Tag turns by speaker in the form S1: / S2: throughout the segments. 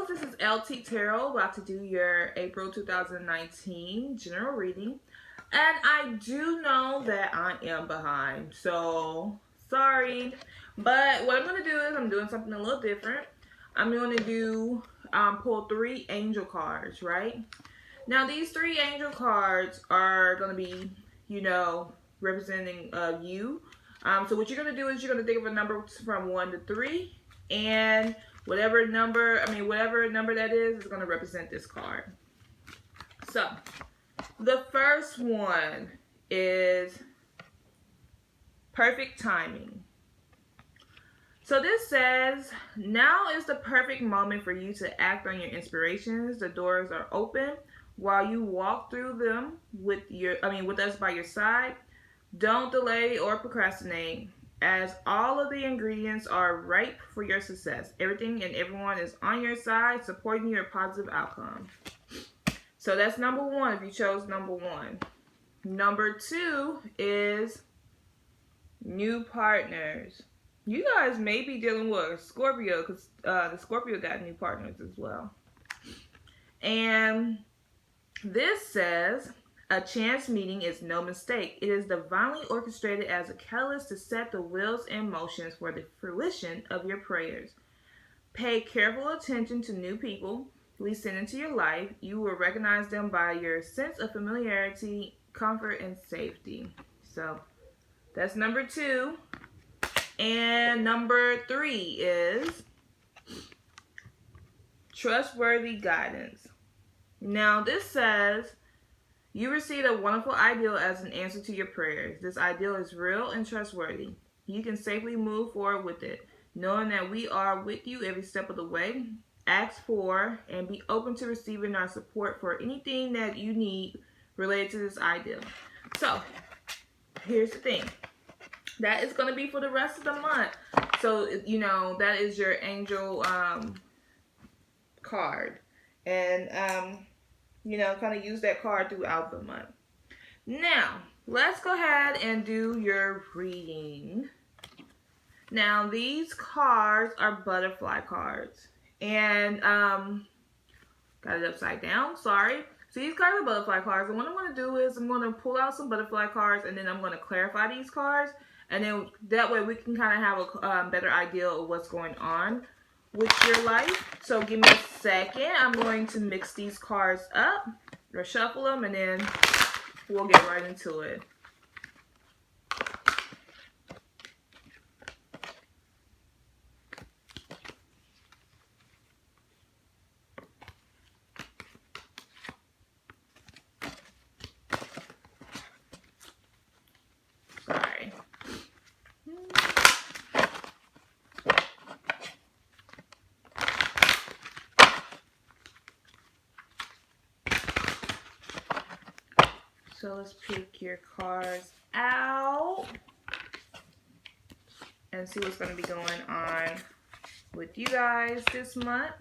S1: Virgos, this is LT Tarot, about to do your April 2019 general reading. And I do know that I am behind, so sorry. But what I'm going to do is I'm doing something a little different. I'm going to do pull 3 angel cards, right? Now these 3 angel cards are going to be, representing you. So what you're going to do is you're going to think of a number from 1 to 3, and whatever number that is going to represent this card. So the first one is perfect timing. So this says, now is the perfect moment for you to act on your inspirations. The doors are open while you walk through them with us by your side. Don't delay or procrastinate, as all of the ingredients are ripe for your success. Everything and everyone is on your side, supporting your positive outcome. So that's number 1 if you chose number 1. Number 2 is new partners. You guys may be dealing with a Scorpio, because the Scorpio got new partners as well. And this says, a chance meeting is no mistake. It is divinely orchestrated as a catalyst to set the wheels in motion for the fruition of your prayers. Pay careful attention to new people we send into your life. You will recognize them by your sense of familiarity, comfort, and safety. So that's number 2. And number 3 is trustworthy guidance. Now this says, you received a wonderful ideal as an answer to your prayers. This ideal is real and trustworthy. You can safely move forward with it, knowing that we are with you every step of the way. Ask for and be open to receiving our support for anything that you need related to this ideal. So here's the thing. That is going to be for the rest of the month. So, that is your angel card. And, kind of use that card throughout the month. Now, let's go ahead and do your reading. Now, these cards are butterfly cards. And, got it upside down, sorry. So these cards are butterfly cards. And what I'm going to do is I'm going to pull out some butterfly cards, and then I'm going to clarify these cards. And then that way we can kind of have a better idea of what's going on with your life. So give me a second. I'm going to mix these cards up or shuffle them, and then we'll get right into it. Sorry. So let's pick your cards out and see what's going to be going on with you guys this month.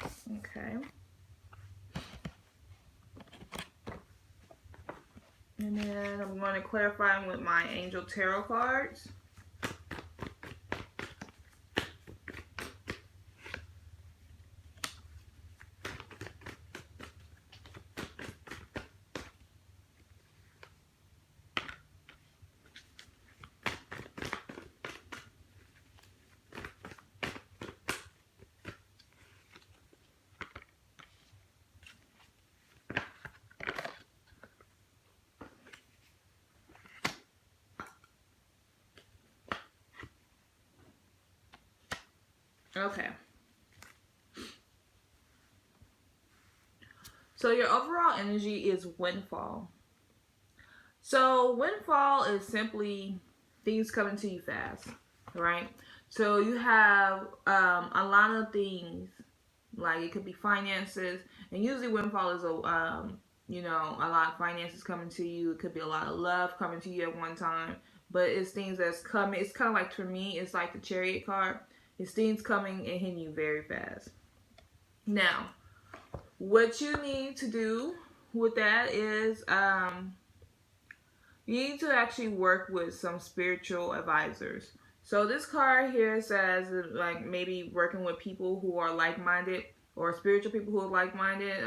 S1: Okay. And then I'm going to clarify with my angel tarot cards. Okay. So your overall energy is windfall. So windfall is simply things coming to you fast, right? So you have a lot of things, like it could be finances, and usually windfall is a lot of finances coming to you. It could be a lot of love coming to you at one time, but it's things that's coming. It's kind of like, for me, it's like the Chariot card. It's things coming and hitting you very fast. Now, what you need to do with that is you need to actually work with some spiritual advisors. So this card here says like maybe working with people who are like-minded or spiritual people who are like-minded,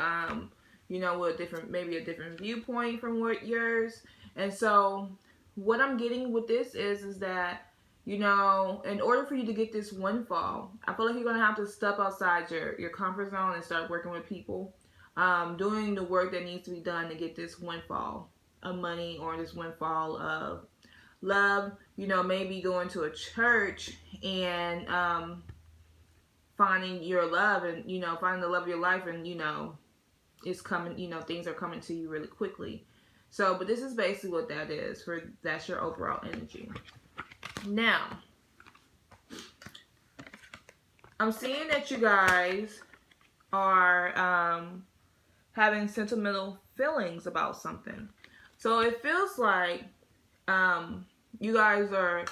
S1: with maybe a different viewpoint from what yours. And so what I'm getting with this is that, in order for you to get this windfall, I feel like you're going to have to step outside your comfort zone and start working with people, doing the work that needs to be done to get this windfall of money or this windfall of love. Maybe going to a church and finding your love and, finding the love of your life, and, it's coming, things are coming to you really quickly. So, but this is basically what that is. That's your overall energy. Now, I'm seeing that you guys are having sentimental feelings about something. So it feels like you guys are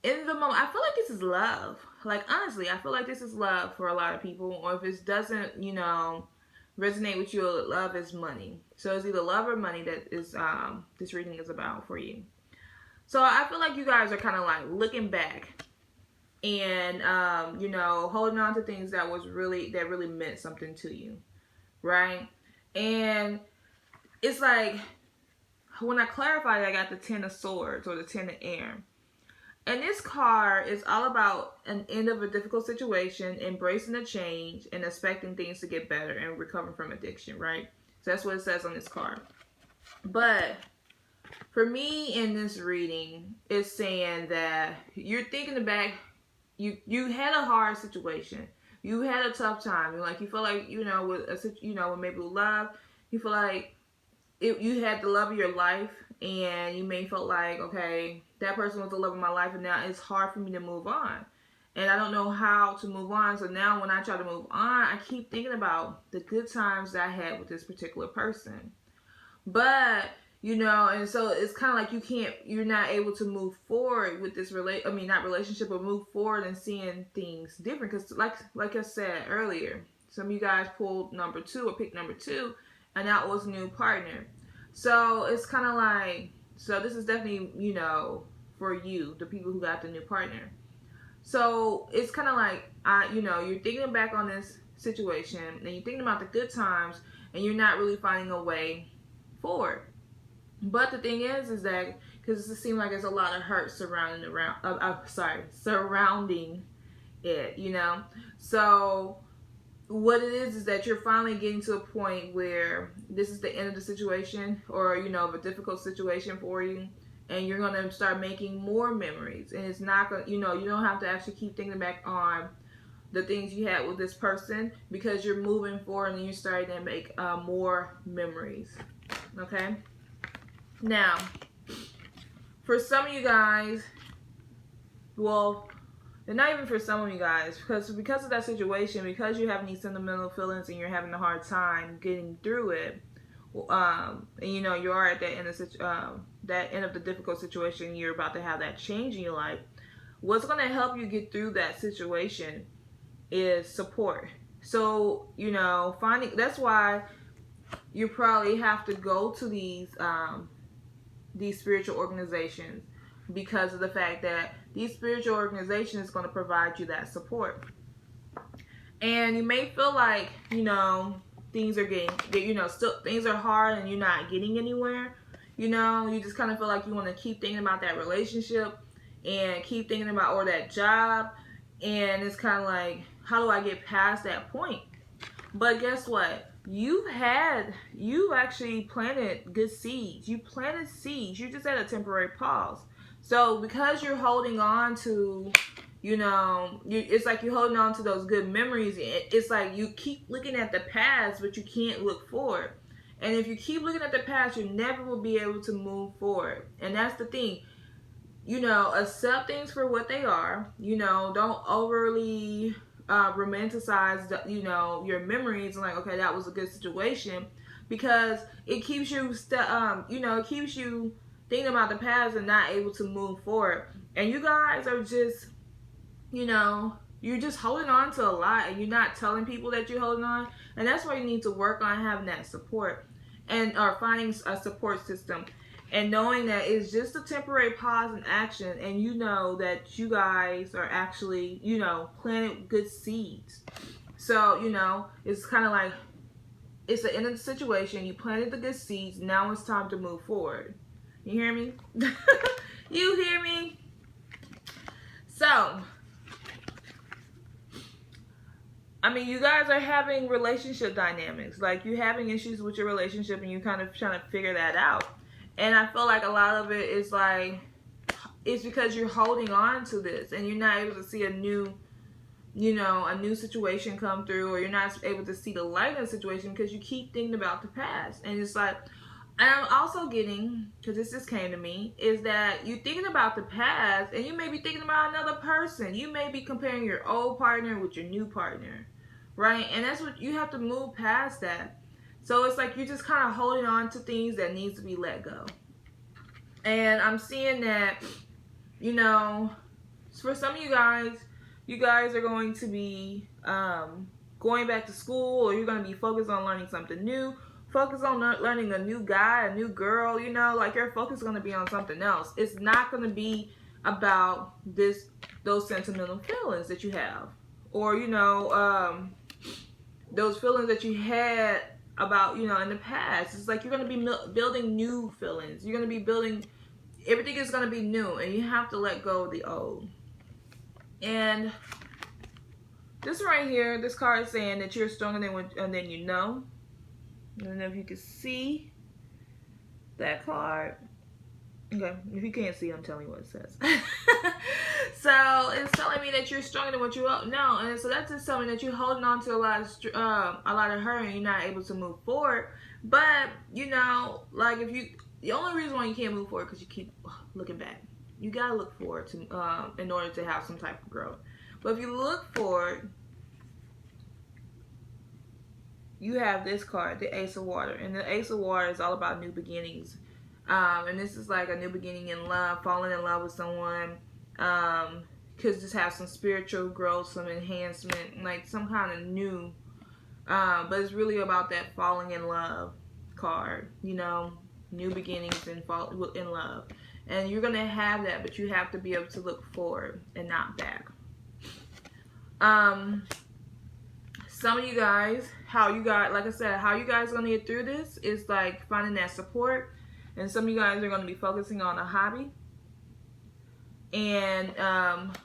S1: in the moment. I feel like this is love. Like, honestly, I feel like this is love for a lot of people. Or if it doesn't, resonate with you, love is money. So it's either love or money that is this reading is about for you. So I feel like you guys are kind of like looking back and holding on to things that really meant something to you, right? And it's like when I clarified, I got the 10 of Swords or the 10 of Air. And this card is all about an end of a difficult situation, embracing the change, and expecting things to get better and recovering from addiction, right? So that's what it says on this card. But for me in this reading, it's saying that you're thinking back, you had a hard situation. You had a tough time. Like, you feel like, with maybe love, you feel like you had the love of your life, and you may feel like, okay, that person was the love of my life, and now it's hard for me to move on. And I don't know how to move on. So now when I try to move on, I keep thinking about the good times that I had with this particular person. But, and so it's kind of like you're not able to move forward with this not relationship, but move forward and seeing things different. Because like I said earlier, some of you guys pulled number 2 or picked number 2, and that was a new partner. So it's kind of like, so this is definitely, for you, the people who got the new partner. So it's kind of like, you're thinking back on this situation, and you're thinking about the good times, and you're not really finding a way forward. But the thing is that, because it seems like there's a lot of hurt surrounding it, So what it is that you're finally getting to a point where this is the end of the situation, or of a difficult situation for you, and you're going to start making more memories. And it's not going you don't have to actually keep thinking back on the things you had with this person, because you're moving forward and you're starting to make more memories. Okay, now for some of you guys, and not even for some of you guys, because of that situation, because you're having these sentimental feelings and you're having a hard time getting through it, and you are at that end of the difficult situation, you're about to have that change in your life. What's going to help you get through that situation is support. So that's why you probably have to go to these spiritual organizations, because of the fact that these spiritual organizations is going to provide you that support. And you may feel like, things are still things are hard and you're not getting anywhere. You just kind of feel like you want to keep thinking about that relationship and keep thinking about, or that job. And it's kind of like, how do I get past that point? But guess what? You actually planted good seeds. You planted seeds. You just had a temporary pause. So because you're holding on to, it's like you're holding on to those good memories. It's like you keep looking at the past, but you can't look forward. And if you keep looking at the past, you never will be able to move forward. And that's the thing. Accept things for what they are. Don't overly romanticize, your memories and like, okay, that was a good situation, because it keeps you, it keeps you thinking about the past and not able to move forward. And you guys are just, you're just holding on to a lot, and you're not telling people that you're holding on. And that's why you need to work on having that support, or finding a support system. And knowing that it's just a temporary pause in action, and you know that you guys are actually, planted good seeds. So, it's kind of like it's an end of the situation. You planted the good seeds. Now it's time to move forward. You hear me? You hear me? So, I mean, you guys are having relationship dynamics. Like, you're having issues with your relationship and you're kind of trying to figure that out. And I feel like a lot of it is like, it's because you're holding on to this and you're not able to see a new situation come through, or you're not able to see the light of the situation because you keep thinking about the past. And it's like, and I'm also getting, because this just came to me, is that you're thinking about the past and you may be thinking about another person. You may be comparing your old partner with your new partner, right? And that's what you have to move past that. So it's like you're just kind of holding on to things that needs to be let go. And I'm seeing that, for some of you guys are going to be going back to school, or you're going to be focused on learning something new. Focus on learning a new guy, a new girl, like your focus is going to be on something else. It's not going to be about those sentimental feelings that you have, or, those feelings that you had about, in the past. It's like you're going to be building new feelings. You're going to be building, everything is going to be new, and you have to let go of the old. And this right here, this card is saying that you're stronger than you know. I don't know if you can see that card. Okay, if you can't see, I'm telling you what it says. So it's telling me that you're stronger than what you know, and so that's just telling me that you're holding on to a lot of hurt, and you're not able to move forward. But like the only reason why you can't move forward because you keep looking back. You gotta look forward to in order to have some type of growth. But if you look forward, you have this card, the Ace of Water. And the Ace of Water is all about new beginnings. And this is like a new beginning in love, falling in love with someone. Could just have some spiritual growth, some enhancement, like some kind of new. But it's really about that falling in love card. New beginnings and fall in love. And you're going to have that, but you have to be able to look forward and not back. Some of you guys, like I said, how you guys are going to get through this is like finding that support. And some of you guys are going to be focusing on a hobby. And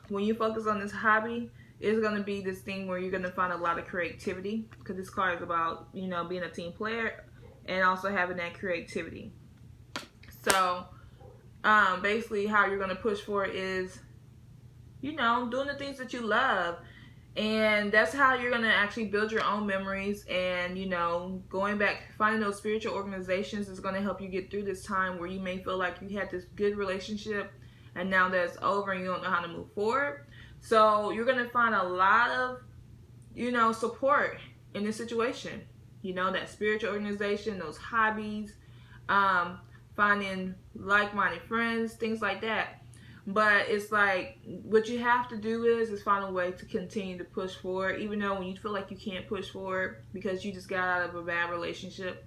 S1: when you focus on this hobby, it's going to be this thing where you're going to find a lot of creativity. Because this card is about, being a team player and also having that creativity. So, basically how you're going to push for it is, doing the things that you love. And that's how you're going to actually build your own memories. And, going back, finding those spiritual organizations is going to help you get through this time where you may feel like you had this good relationship and now that's over and you don't know how to move forward. So you're going to find a lot of, support in this situation. That spiritual organization, those hobbies, finding like-minded friends, things like that. But it's like, what you have to do is find a way to continue to push forward, even though when you feel like you can't push forward because you just got out of a bad relationship.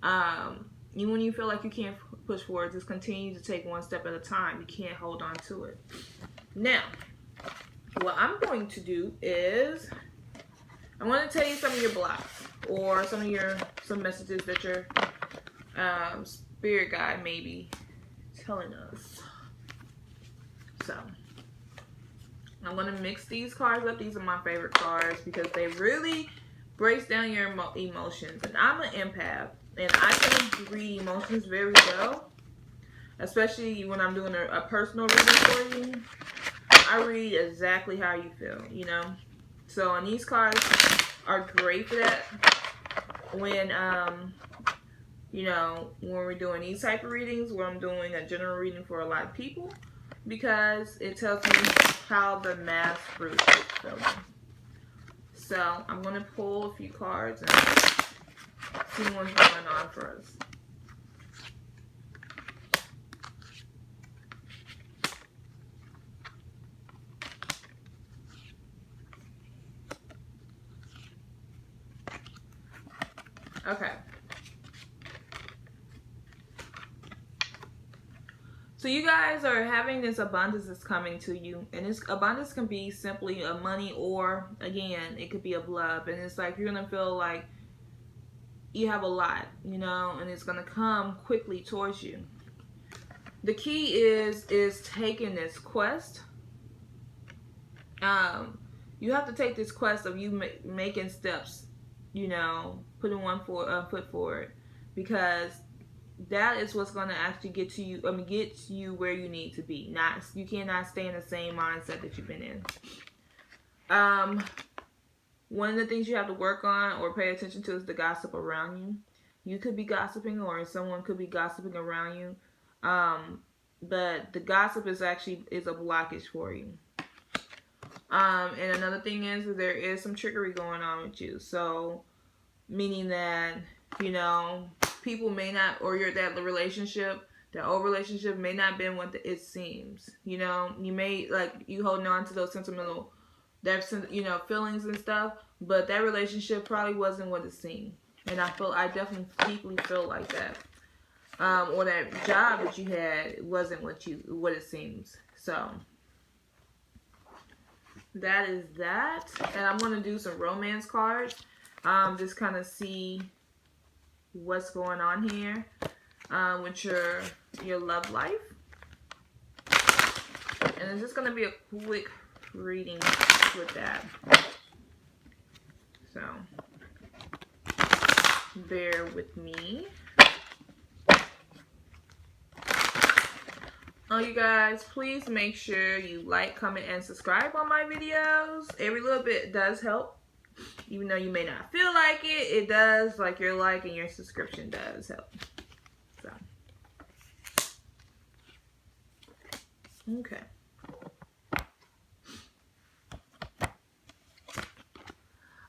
S1: Even when you feel like you can't push forward, just continue to take one step at a time. You can't hold on to it. Now, what I'm going to do is, I want to tell you some of your blocks, or some messages that your spirit guide may be telling us. So, I'm going to mix these cards up. These are my favorite cards because they really breaks down your emotions. And I'm an empath, and I can read emotions very well, especially when I'm doing a personal reading for you. I read exactly how you feel, So, and these cards are great for that when, when we're doing these type of readings, where I'm doing a general reading for a lot of people. Because it tells me how the mass fruit is feeling. So I'm going to pull a few cards and see what's going on for us. Okay. So you guys are having this abundance that's coming to you, and this abundance can be simply a money, or again, it could be of love. And it's like you're gonna feel like you have a lot, you know, and it's gonna come quickly towards you. The key is taking this quest. You have to take this quest of you making steps, you know, putting foot forward, because that is what's going to actually get you where you need to be. You cannot stay in the same mindset that you've been in. One of the things you have to work on or pay attention to is the gossip around you. You could be gossiping, or someone could be gossiping around you. But the gossip is a blockage for you. And another thing is that there is some trickery going on with you. So, meaning that, you know, people may not, or that old relationship may not been what it seems. You know, you may, like, you holding on to those sentimental, feelings and stuff, but that relationship probably wasn't what it seemed. And I definitely deeply feel like that. Or that job that you had wasn't what it seems. So that is that. And I'm going to do some romance cards. Just kind of see what's going on here with your love life. And it's just going to be a quick reading with that. So bear with me. Oh, you guys, please make sure you like, comment, and subscribe on my videos. Every little bit does help. Even though you may not feel like it, it does. Like your like and your subscription does help. So, okay.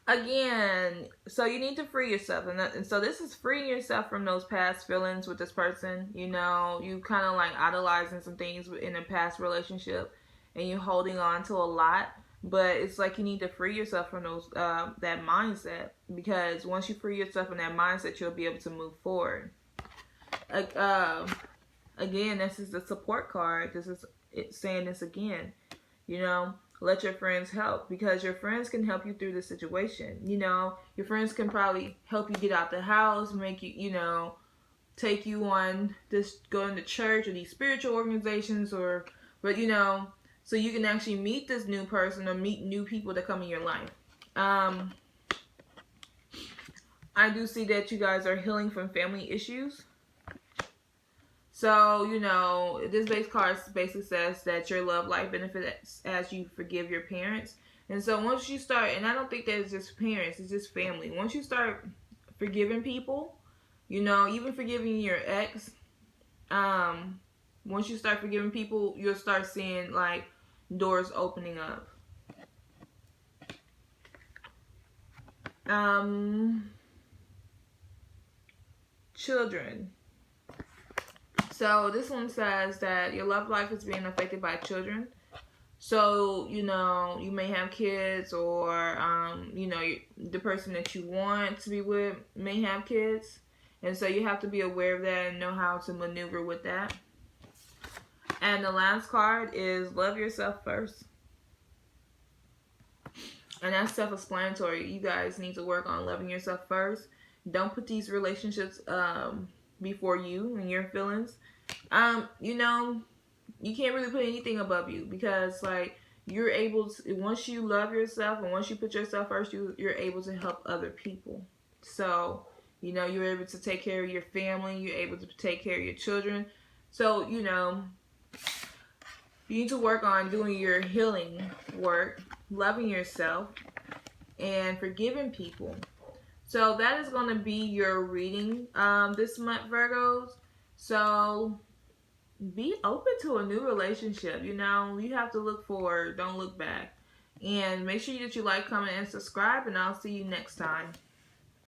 S1: Again, so you need to free yourself, and so this is freeing yourself from those past feelings with this person. You know, you kind of like idolizing some things in a past relationship, and you're holding on to a lot. But it's like you need to free yourself from those that mindset, because once you free yourself from that mindset, you'll be able to move forward. Again, this is the support card. This is saying this again. You know, let your friends help, because your friends can help you through the situation. You know, your friends can probably help you get out the house, make you, you know, take you on this, going to church or these spiritual organizations, but you know, so you can actually meet this new person or meet new people that come in your life. I do see that you guys are healing from family issues. So, you know, this base card basically says that your love life benefits as you forgive your parents. And so once you start, and I don't think that it's just parents, it's just family. Once you start forgiving people, you know, even forgiving your ex, once you start forgiving people, you'll start seeing, like, doors opening up. Children. So this one says that your love life is being affected by children. So, you know, you may have kids, or, you know, the person that you want to be with may have kids. And so you have to be aware of that and know how to maneuver with that. And the last card is love yourself first. And that's self-explanatory. You guys need to work on loving yourself first. Don't put these relationships before you and your feelings. You know, you can't really put anything above you, because like you're able to, once you love yourself and once you put yourself first, you're able to help other people. So, you know, you're able to take care of your family, you're able to take care of your children. So, you know, you need to work on doing your healing work, loving yourself, and forgiving people. So that is going to be your reading this month, Virgos. So be open to a new relationship. You know, you have to look forward, don't look back. And make sure that you like, comment, and subscribe, and I'll see you next time.